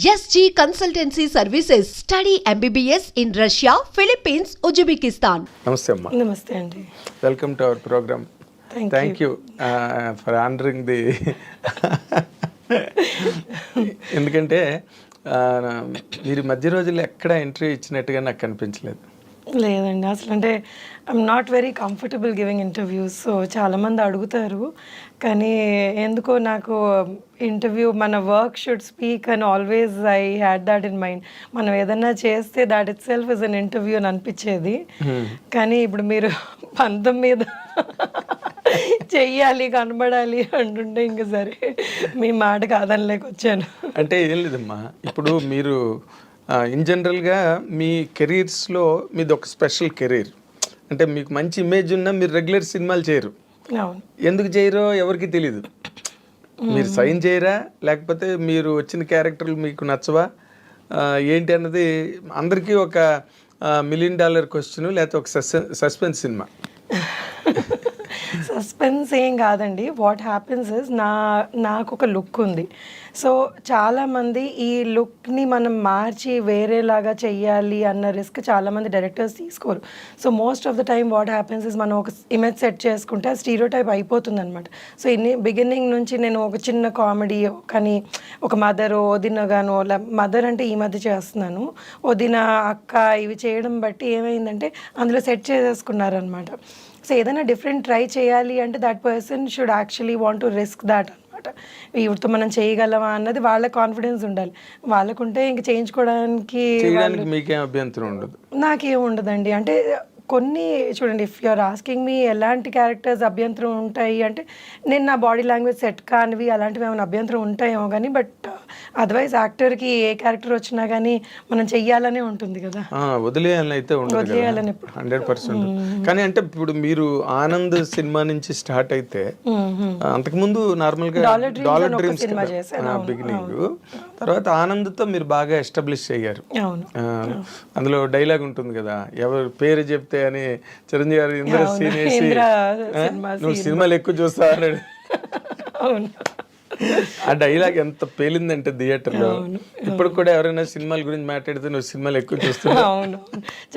SG Consultancy Services. Study MBBS in Russia, Philippines, Uzbekistan. నమస్తే అమ్మా. నమస్తే అండి. Welcome to our program. Thank you for honoring the ఎందుకంటే మీరు మధ్య రోజుల్లో ఎక్కడ ఎంట్రీ ఇచ్చినట్టుగా నాకు కనిపించలేదు. లేదండి, అసలు అంటే I'm not very comfortable giving interviews. So చాలామంది అడుగుతారు, కానీ ఎందుకో నాకు ఇంటర్వ్యూ మన work should speak and always I had that in mind. మనం ఏదన్నా చేస్తే that it self is an interview అని అనిపించేది. కానీ ఇప్పుడు మీరు పంతం మీద చెయ్యాలి, కనబడాలి అంటుంటే ఇంకా సరే మీ మాట కాదనలేక వచ్చాను. అంటే ఏం లేదమ్మా, ఇప్పుడు మీరు ఇన్ జనరల్గా మీ కెరీర్స్లో మీది ఒక స్పెషల్ కెరీర్. అంటే మీకు మంచి ఇమేజ్ ఉన్నా మీరు రెగ్యులర్ సినిమాలు చేయరు. ఎందుకు చేయరో ఎవరికి తెలీదు. మీరు సైన్ చేయరా, లేకపోతే మీరు వచ్చిన క్యారెక్టర్లు మీకు నచ్చవా ఏంటి అన్నది అందరికీ ఒక $1 million క్వశ్చన్, లేకపోతే ఒక సస్పెన్స్ సినిమా. సస్పెన్స్ ఏం కాదండి. వాట్ హ్యాపెన్స్ ఇస్ నాకు ఒక లుక్ ఉంది. సో చాలామంది ఈ లుక్ని మనం మార్చి వేరేలాగా చెయ్యాలి అన్న రిస్క్ చాలామంది డైరెక్టర్స్ తీసుకోరు. So most of the time what happens is మనం ఒక ఇమేజ్ సెట్ చేసుకుంటే ఆ స్టీరియోటైప్ అయిపోతుంది అనమాట. సో బిగినింగ్ నుంచి నేను ఒక చిన్న కామెడీ, కానీ ఒక మదర్, వదినగాను, మదర్ అంటే ఈ మధ్య చేస్తున్నాను, వదిన, అక్క, ఇవి చేయడం బట్టి ఏమైందంటే అందులో సెట్ చేసేసుకున్నారనమాట. సో ఏదైనా డిఫరెంట్ ట్రై చేయాలి అంటే that person should actually want to risk that అనమాట. వీటితో మనం చేయగలమా అన్నది వాళ్ళ కాన్ఫిడెన్స్ ఉండాలి. వాళ్ళకుంటే ఇంక చేయించుకోవడానికి మీకేం అభ్యంతరం ఉండదు. నాకేం ఉండదండి. అంటే కొన్ని చూడండి, ఇఫ్ యూఆర్ ఆస్కింగ్ మీ ఎలాంటి క్యారెక్టర్స్ అభ్యంతరం ఉంటాయి అంటే, నేను నా బాడీ లాంగ్వేజ్ సెట్ కానివి అలాంటివి ఏమైనా అభ్యంతరం ఉంటాయేమో కానీ, బట్ అదర్వైజ్ యాక్టర్కి ఏ క్యారెక్టర్ వచ్చినా కానీ మనం చెయ్యాలనే ఉంటుంది కదా, వదిలేయాలని అయితే వదిలేయాలని 100%. కానీ అంటే ఇప్పుడు మీరు ఆనంద్ సినిమా నుంచి స్టార్ట్ అయితే, అంతకుముందు నార్మల్గా డాలర్ డ్రీమ్స్ బిగినింగ్, తర్వాత ఆనంద్తో మీరు బాగా ఎస్టాబ్లిష్ అయ్యారు. అందులో డైలాగ్ ఉంటుంది కదా, ఎవరు పేరు చెప్తే అని చిరంజీవి గారు ఇంద్ర సీన్ వేసి నువ్వు సినిమాలు ఎక్కువ చూస్తావు అన్నాడు. ఆ డైలాగ్ ఎంత పేలిందంటే థియేటర్లో. ఇప్పుడు కూడా ఎవరైనా సినిమాల గురించి మాట్లాడితే నువ్వు సినిమాలు ఎక్కువ చూస్తున్నావు. అవును,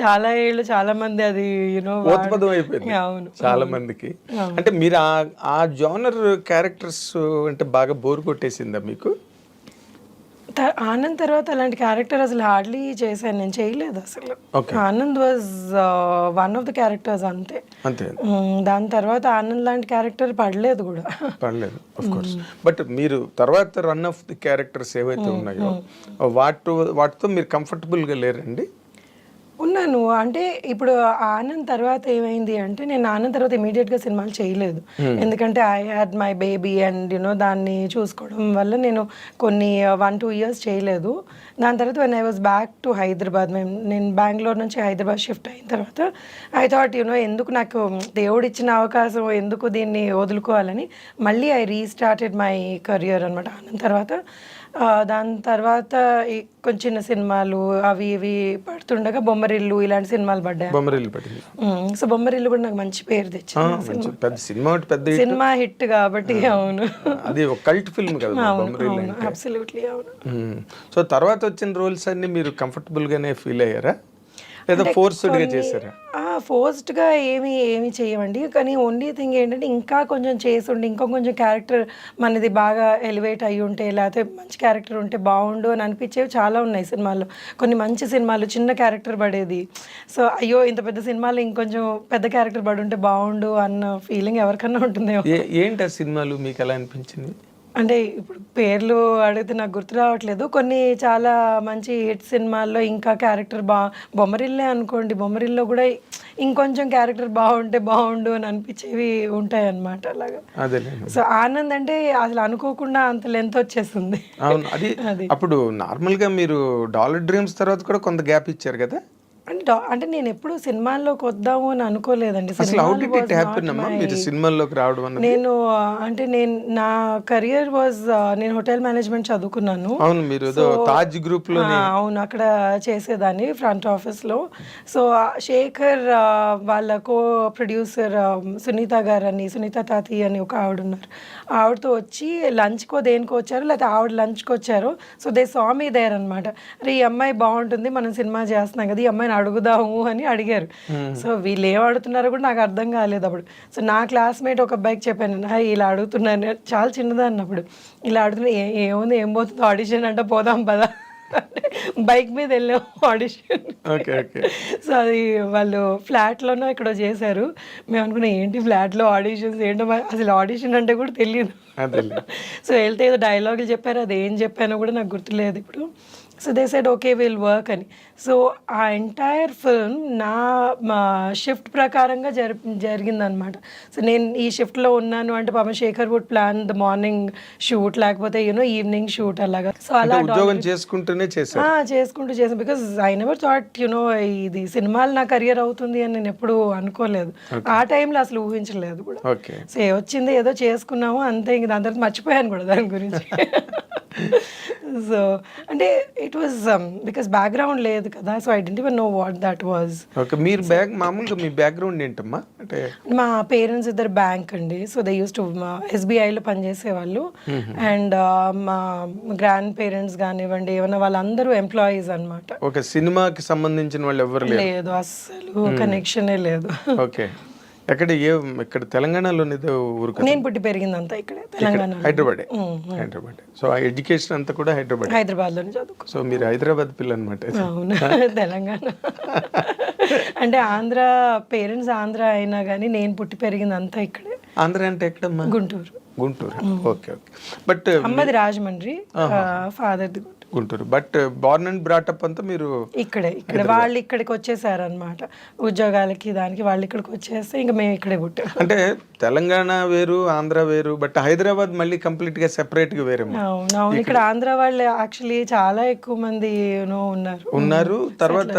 చాలా ఏళ్ళు చాలా మంది అది ఓత్పదం అయిపోయింది చాలా మందికి. అంటే మీరు ఆ జోనర్ క్యారెక్టర్స్ అంటే బాగా బోర్ కొట్టేసిందా మీకు? ఆనంద్ తర్వాత అలాంటి క్యారెక్టర్ అసలు హార్డ్లీ చేశాను, నేను చేయలేదు అసలు. Anand was one of the characters అంతే. దాని తర్వాత ఆనంద్ లాంటి క్యారెక్టర్ పడలేదు కూడా. బట్ మీరు తర్వాత రన్ ఆఫ్ ది క్యారెక్టర్స్ ఏవైతే ఉన్నాయో వాటితో మీరు కంఫర్టబుల్గా లేరండి? ఉన్నాను. అంటే ఇప్పుడు ఆనంద్ తర్వాత ఏమైంది అంటే, నేను ఆనంద్ తర్వాత ఇమీడియట్గా సినిమాలు చేయలేదు. ఎందుకంటే I had my baby and దాన్ని చూసుకోవడం వల్ల నేను కొన్ని 1-2 years చేయలేదు. దాని తర్వాత when I was back to Hyderabad, నేను బెంగళూరు నుంచి హైదరాబాద్ షిఫ్ట్ అయిన తర్వాత ఐ థాట్ ఎందుకు నాకు దేవుడు ఇచ్చిన అవకాశం ఎందుకు దీన్ని వదులుకోవాలని మళ్ళీ ఐ రీస్టార్టెడ్ మై కెరియర్ అనమాట ఆనంద్ తర్వాత. దాని తర్వాత కొంచెం చిన్న సినిమాలు అవి ఇవి పడుతుండగా బొమ్మరిల్లు ఇలాంటి సినిమాలు పడ్డాయి. సో బొమ్మరిల్లు కూడా నాకు మంచి పేరు తెచ్చింది, సినిమా హిట్ కాబట్టి. అవును, అది ఒక కల్ట్ ఫిల్మ్ కదా. అబ్సల్యూట్లీ అవును. సో తర్వాత వచ్చిన రోల్స్ అన్ని మీరు కంఫర్టబుల్ గానే ఫీల్ అయ్యారా, లేదా ఫోర్స్డ్గా చేశారా? ఫోర్స్డ్గా ఏమి చేయమండి. కానీ ఓన్లీ థింగ్ ఏంటంటే, ఇంకా కొంచెం చేస్తుండే, ఇంకా కొంచెం క్యారెక్టర్ మనది బాగా ఎలివేట్ అయ్యి ఉంటే, లేకపోతే మంచి క్యారెక్టర్ ఉంటే బాగుండు అని అనిపించేవి చాలా ఉన్నాయి సినిమాల్లో. కొన్ని మంచి సినిమాలు చిన్న క్యారెక్టర్ పడేది. సో అయ్యో ఇంత పెద్ద సినిమాలో ఇంకొంచెం పెద్ద క్యారెక్టర్ పడి ఉంటే బాగుండు అన్న ఫీలింగ్ ఎవరికన్నా ఉంటుంది. ఏంటి ఆ సినిమాలు మీకు ఎలా అనిపించింది? అంటే ఇప్పుడు పేర్లు అడిగితే నాకు గుర్తు రావట్లేదు. కొన్ని చాలా మంచి హిట్ సినిమాల్లో ఇంకా క్యారెక్టర్ బొమ్మరిల్లే అనుకోండి, బొమ్మరిల్లో కూడా ఇంకొంచెం క్యారెక్టర్ బాగుంటే బాగుండు అని అనిపించేవి ఉంటాయి అన్నమాట. అలాగా. సో ఆనంద్ అంటే అసలు అనుకోకుండా అంత లెంత్ వచ్చేస్తుంది. అవును, అది అప్పుడు నార్మల్గా మీరు డాలర్ డ్రీమ్స్ తర్వాత కూడా కొంత గ్యాప్ ఇచ్చారు కదా. అంటే నేను ఎప్పుడు సినిమాల్లోకి వద్దాము అని అనుకోలేదండి. అసలు హౌ సినిమాలు did it was happen not అమ్మా my- మీరు సినిమాల్లోకి రావడం అన్నది? నేను అంటే నా కెరియర్ వాజ్ నేను హోటల్ మేనేజ్మెంట్ చదువుకున్నాను. అవును, మీరు ఏదో తాజ్ గ్రూప్ లో అవును, అక్కడ చేసేదాన్ని ఫ్రంట్ ఆఫీస్లో. సో శేఖర్ వాళ్ళ కో ప్రొడ్యూసర్ సునీత గారు అని, సునీత తాతి అని ఒక ఆవిడ ఉన్నారు. ఆవిడతో వచ్చి లంచ్కో దేనికో వచ్చారు, లేకపోతే ఆవిడ లంచ్కి వచ్చారు. So they saw me there అనమాట. అరే ఈ అమ్మాయి బాగుంటుంది, మనం సినిమా చేస్తున్నాం కదా, ఈ అమ్మాయిని అడుగుదాము అని అడిగారు. సో వీళ్ళు ఏం అడుగుతున్నారో కూడా నాకు అర్థం కాలేదు అప్పుడు. సో నా క్లాస్మేట్ ఒక అబ్బాయికి చెప్పాను, ఇలా అడుగుతున్నాను, చాలా చిన్నదాన్ని అప్పుడు, ఇలా అడుగుతున్నా, ఏముంది ఏం పోతుంది ఆడిషన్ అంటే పోదాం పదా బైక్ మీద వెళ్ళాం ఆడిషన్. Okay okay. సో అది వాళ్ళు ఫ్లాట్లోనో ఇక్కడ చేశారు. మేము అనుకున్నాం ఏంటి ఫ్లాట్లో ఆడిషన్స్ ఏంటో, అసలు ఆడిషన్ అంటే కూడా తెలియదు. సో వెళ్తే ఏదో డైలాగులు చెప్పారు, అది ఏం చెప్పానో కూడా నాకు గుర్తులేదు ఇప్పుడు. So they said okay will work అని. సో ఆ ఎంటైర్ ఫిల్మ్ మా షిఫ్ట్ ప్రకారంగా జరిగిందనమాట. సో నేను ఈ షిఫ్ట్లో ఉన్నాను అంటే పాపం Shekhar would plan the morning shoot, లేకపోతే ఈవినింగ్ షూట్ అలాగా. సో అలా ఉద్యోగం చేసుకుంటూనే చేసుకుంటూ చేసాను. బికాజ్ ఐ నెవర్ థాట్ ఇది సినిమాలు నా కెరియర్ అవుతుంది అని నేను ఎప్పుడు అనుకోలేదు. ఆ టైంలో అసలు ఊహించలేదు కూడా. సో వచ్చింది ఏదో చేసుకున్నాము అంతే, ఇంక దాని తర్వాత మర్చిపోయాను కూడా దాని గురించి. సో అంటే ఇట్ వాజ్ బికాస్ బ్యాక్గ్రౌండ్ లేదు కదా, so I didn't even know what that was. Okay. మీరు మామూలుగా మీ బ్యాక్గ్రౌండ్ ఏంటమ్మా? అంటే మా పేరెంట్స్ ఇద్దరు బ్యాంక్ అండి. సో దే యూస్ టు ఎస్బీఐలో పనిచేసేవాళ్ళు. అండ్ మా గ్రాండ్ పేరెంట్స్ కానివ్వండి ఏమన్నా వాళ్ళందరూ ఎంప్లాయీస్ అనమాట. ఓకే. సినిమాకి సంబంధించిన వాళ్ళు ఎవరు లేదు, అస్సలు కనెక్షనే లేదు. ఓకే. ఎక్కడ ఇక్కడ తెలంగాణలో ఊరు? నేను పుట్టి పెరిగిందంతా ఇక్కడే తెలంగాణ, హైదరాబాద్. సో ఆ ఎడ్యుకేషన్ అంతా కూడా హైదరాబాద్లోనే చదువుకో. సో మీరు హైదరాబాద్ పిల్ల అనమాట. అవును, తెలంగాణ అంటే ఆంధ్ర, పేరెంట్స్ ఆంధ్ర అయినా కానీ నేను పుట్టి పెరిగిందంతా ఇక్కడే. ఆంధ్ర అంటే ఎక్కడమ్మా? గుంటూరు. Okay okay. బట్ అమ్మది రాజమండ్రి, ఫాదర్ది Guntur. But born and brought up అంతా మీరు ఇక్కడ వాళ్ళు ఇక్కడికి వచ్చేసారు అనమాట ఉద్యోగాలకి, దానికి వాళ్ళు ఇక్కడికి వచ్చేస్తే ఇంకా మేము ఇక్కడే పుట్టాం. అంటే తెలంగాణ వేరు, ఆంధ్ర వేరు, బట్ హైదరాబాద్ మళ్ళీ కంప్లీట్ గా సెపరేట్ గా వేరే. అవును, ఇక్కడ ఆంధ్ర వాళ్ళు యాక్చువల్లీ చాలా ఎక్కువ మంది ఉన్నారు. తర్వాత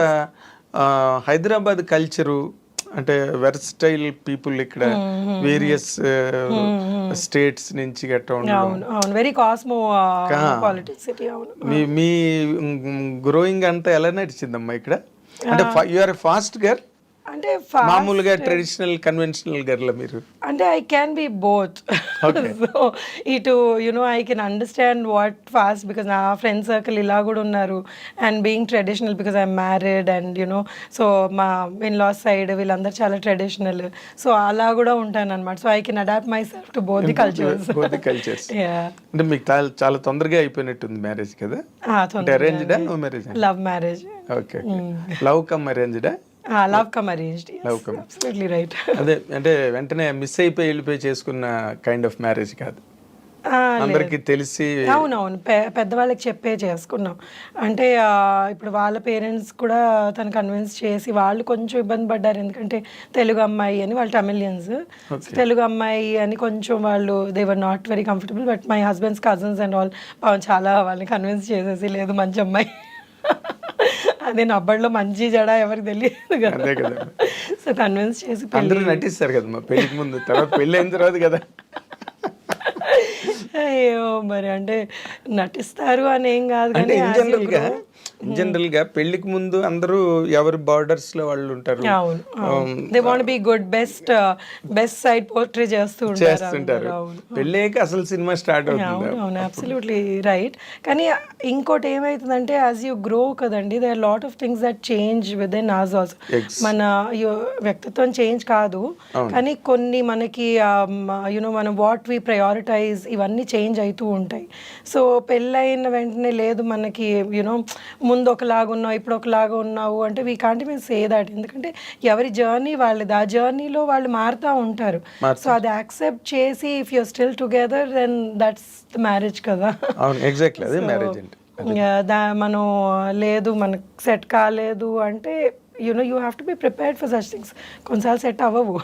హైదరాబాద్ కల్చరు అంటే వెర్స్టైల్ పీపుల్, ఇక్కడ వేరియస్ స్టేట్స్ నుంచి గట్రా ఉండడం, వెరీ కాస్మో పాలిటిక్స్ సిటీ. అవును. మీ గ్రోయింగ్ అంతా ఎలా నడిచిందమ్మా ఇక్కడ? అంటే యు ఆర్ ఫాస్ట్ గర్ల్ అంటే మామూలుగా ట్రెడిషనల్ కన్వెన్షనల్ గర్ల్ మీరు? అంటే I can be both. So ఇటు I can understand what fast, because నా ఫ్రెండ్ సర్కిల్ ఇలా కూడా ఉన్నారు. And being traditional because I'm married and so మా ఇన్ లాస్ సైడ్ వీళ్ళందరూ చాలా ట్రెడిషనల్. సో అలా కూడా ఉంటాను అనమాట. So I can adapt myself to both the cultures. అంటే మీకు చాలా తొందరగా అయిపోయినట్టుంది మ్యారేజ్ కదా? అరేంజ్డా no marriage? Love marriage. Okay. Love come అరేంజ్డా? Love come arranged. Absolutely right. అదే అంటే వెంటనే మిస్ అయిపోయి వెళ్ళిపోయి చేసుకున్న కైండ్ ఆఫ్ మ్యారేజ్ కాదు, అందరికి తెలిసి. అవునవును, పెద్దవాళ్ళకి చెప్పే చేసుకున్నాం. అంటే ఇప్పుడు వాళ్ళ పేరెంట్స్ కూడా తను కన్విన్స్ చేసి, వాళ్ళు కొంచెం ఇబ్బంది పడ్డారు, ఎందుకంటే తెలుగు అమ్మాయి అని, వాళ్ళు తమిళియన్స్, తెలుగు అమ్మాయి అని కొంచెం వాళ్ళు they were not very comfortable. But my husband's cousins and all చాలా వాళ్ళని కన్విన్స్ చేసేసి, లేదు మంచి అమ్మాయి, అదే నబ్బడిలో మంచి జడ ఎవరికి తెలియదు కదా, సో కన్విన్స్ చేసి అందరూ నటిస్తారు కదా పెళ్లికి ముందు, తర్వాత పెళ్ళి అయిన తర్వాత కదా. అయ్యో మరి అంటే నటిస్తారు అని ఏం కాదు, అంటే జనరల్ గా పెళ్లికి ముందు అందరూ ఎవరి బార్డర్స్ లో వాళ్ళు ఉంటారు. They want be good, best side portray చేస్తుంటారు. పెళ్ళాక అసలు సినిమా స్టార్ట్ అవుతుంది. అవును, అబ్సల్యూట్లీ రైట్. కానీ ఇంకోటి ఏమైతుందంటే యాజ్ యూ గ్రో కదండి, they are lot of things that change with in us also. మన వ్యక్తిత్వం చేంజ్ కాదు, కానీ కొన్ని మనకి మనం వాట్ వి ప్రయారిటైజ్ ఇవన్నీ చేంజ్ అవుతూ ఉంటాయి. సో పెళ్ళైన వెంటనే లేదు మనకి ముందు ఒకలాగా ఉన్నావు ఇప్పుడు ఒకలాగా ఉన్నావు అంటే we can't even say that, ఎందుకంటే ఎవరి జర్నీ వాళ్ళది, ఆ జర్నీలో వాళ్ళు మారుతూ ఉంటారు. సో అది యాక్సెప్ట్ చేసి if you still together then that's the marriage కదా. ఎగ్జాక్ట్లీ అదే మ్యారేజ్ అంటే. మనం లేదు మనకు సెట్ కాలేదు అంటే you have to be prepared for such things. కొన్నిసార్లు సెట్ అవ్వవు.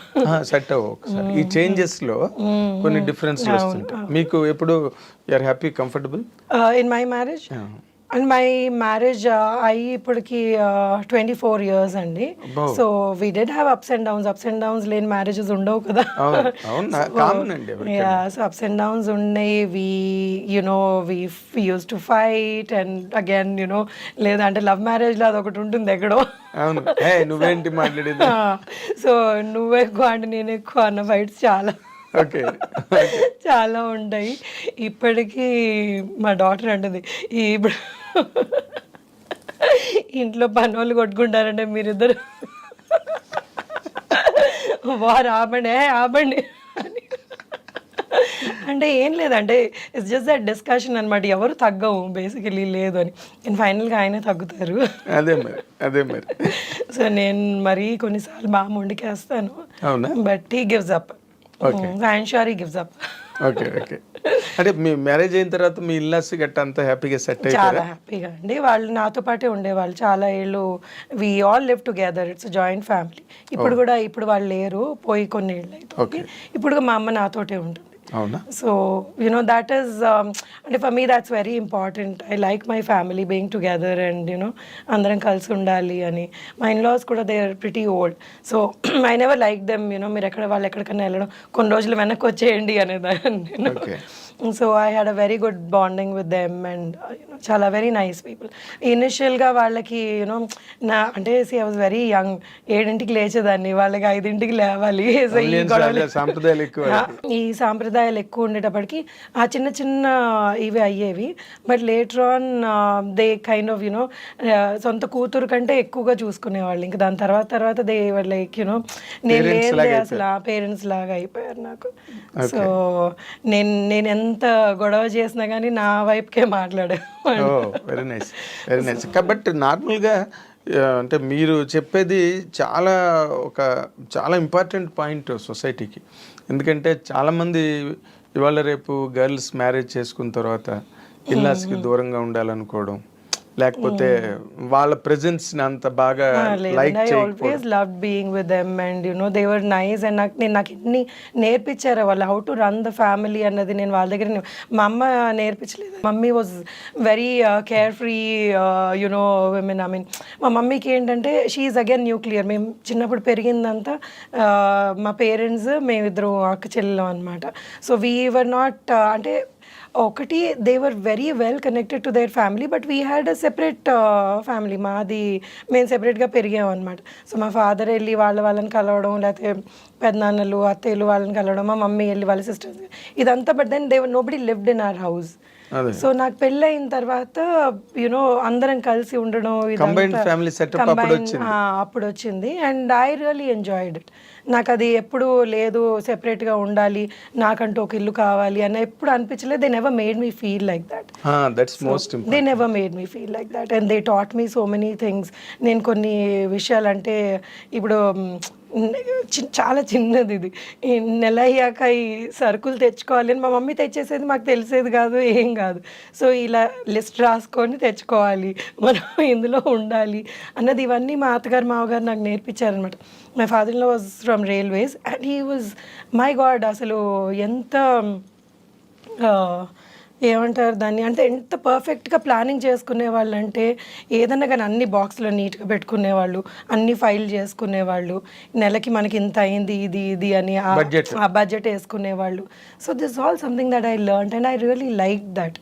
ఈ చేంజెస్ లో కొన్ని డిఫరెన్స్ వస్తుంటాయి. మీకు ఎప్పుడు you are happy, comfortable in my marriage? And my marriage అయ్యి ఇప్పటికి 24 years అండి. అబ్బో. So we did have ups and downs లేని మ్యారేజెస్ ఉండవు కదా. అవును అవును కామన్ అండి ఎవరికైనా. సో అప్స్ అండ్ డౌన్స్ ఉన్నాయి. We used to fight and again లేదంటే లవ్ మ్యారేజ్లో అదొకటి ఉంటుంది ఎక్కడో. అవును నువ్వేంటి మాట్లాడేది. సో నువ్వు ఎక్కువ అంటే నేను ఎక్కువ అన్న ఫైట్స్ చాలా ఓకే చాలా ఉంటాయి. ఇప్పటికీ మా డాటర్ అంటుంది ఇప్పుడు ఇంట్లో పని వాళ్ళు కొట్టుకుంటారంటే మీరిద్దరు వారు ఆపండి అని. అంటే ఏం లేదంటే ఇట్స్ జస్ట్ దట్ డిస్కషన్ అనమాట. ఎవరు తగ్గవు బేసికలీ లేదు అని. నేను ఫైనల్గా ఆయనే తగ్గుతారు. అదే మరి సో నేను మరీ కొన్నిసార్లు బాగా మొండికేస్తాను. అవునా? But he gives up. I'm sure he gives up. Okay అంటే మీ మ్యారేజ్ అయిన తర్వాత మీ ఇల్లాస్ గట్ట అంతా హ్యాపీగా సెట్ చాలా అయిపోయారా? హ్యాపీగా అండి. వాళ్ళు నాతో పాటే ఉండేవాళ్ళు చాలా ఏళ్ళు. We all live together. It's joint family. ఇప్పుడు వాళ్ళు లేరు, పోయి కొన్ని ఏళ్ళు అవుతుంది. ఇప్పుడు మా అమ్మ నాతోటే ఉంటుంది. అవునా? సో that is అంటే for me that's very important. I like my family being together and అందరం కలిసి ఉండాలి అని. మా ఇన్లాస్ కూడా they are pretty old. So I never like them మీరు వాళ్ళు ఎక్కడికైనా వెళ్ళడం కొన్ని రోజులు వెనక్కి వచ్చేయండి అనేదాన్ని నేను. So I had a very good bonding with them and చాలా వెరీ నైస్ పీపుల్. ఇనిషియల్గా వాళ్ళకి అంటే ఐ వాజ్ వెరీ యంగ్. 7ంటికి లేచేదాన్ని, వాళ్ళకి 5ంటికి లేవాలి. సో ఈ సాంప్రదాయాలు ఎక్కువ ఉండేటప్పటికి ఆ చిన్న చిన్న ఇవి అయ్యేవి. But later on they kind of సొంత కూతురు కంటే ఎక్కువగా చూసుకునేవాళ్ళు. ఇంకా దాని తర్వాత దే వర్ లైక్ నేను లేదే అసలు పేరెంట్స్ లాగా అయిపోయారు నాకు. సో నేను ఎంత గొడవ చేసినా కానీ నా వైపుకే మాట్లాడే. వెరీ నైస్ కాబట్టి నార్మల్గా అంటే మీరు చెప్పేది చాలా ఇంపార్టెంట్ పాయింట్ సొసైటీకి. ఎందుకంటే చాలామంది ఇవాళ రేపు గర్ల్స్ మ్యారేజ్ చేసుకున్న తర్వాత ఇల్లాస్కి దూరంగా ఉండాలనుకోవడం, లేకపోతే వాళ్ళ ప్రెజెన్స్ అంత బాగా like I always loved being with them and they were nice and నాకు ఎన్ని నేర్పించారు వాళ్ళు how to run the family అన్నది. నేను వాళ్ళ దగ్గర మా అమ్మ నేర్పించలేదు. Mummy was very care free women. మా మమ్మీకి ఏంటంటే షీఈ్ అగైన్ న్యూక్లియర్. మేము చిన్నప్పుడు పెరిగిందంతా మా పేరెంట్స్ మేమిద్దరు అక్క చెల్లెలం అనమాట. సో వీ వర్ నాట్ అంటే ఒకటి they were very well connected to their family but we had a separate family. మేము సెపరేట్గా పెరిగాం అనమాట. సో మా ఫాదర్ వెళ్ళి వాళ్ళని కలవడం, లేకపోతే పెద్దనాన్నలు అత్తయ్యలు వాళ్ళని కలవడం, మా మమ్మీ వెళ్ళి వాళ్ళ సిస్టర్స్ ఇదంతా. But then they nobody lived in our house. So నాకు పెళ్ళయిన తర్వాత అందరం కలిసి ఉండడం అప్పుడు వచ్చింది. And I really enjoyed it. నాకు అది ఎప్పుడు లేదు సెపరేట్గా ఉండాలి, నాకంటూ ఒక ఇల్లు కావాలి అని ఎప్పుడు అనిపించలేదు. They never made me feel like that. They never made me feel like that and they taught me so many things. నేను కొన్ని విషయాలు అంటే ఇప్పుడు చాలా చిన్నది ఇది, నెల అయ్యాక ఈ సరుకులు తెచ్చుకోవాలి అని మా మమ్మీ తెచ్చేసేది, మాకు తెలిసేది కాదు, ఏం కాదు. సో ఇలా లిస్ట్ రాసుకొని తెచ్చుకోవాలి, మనం ఇందులో ఉండాలి అన్నది ఇవన్నీ మా అత్తగారు మామగారు నాకు నేర్పించారనమాట. My father in law was from railways and he was my god అసలు ఎంత ఏమంటారు దాన్ని అంటే ఎంత పర్ఫెక్ట్గా ప్లానింగ్ చేసుకునేవాళ్ళు అంటే ఏదన్నా కానీ అన్ని బాక్స్లో నీట్గా పెట్టుకునేవాళ్ళు, అన్ని ఫైల్ చేసుకునేవాళ్ళు, నెలకి మనకి ఇంత అయింది ఇది అని ఆ బడ్జెట్ వేసుకునేవాళ్ళు. So this all something that I learned and I really like that.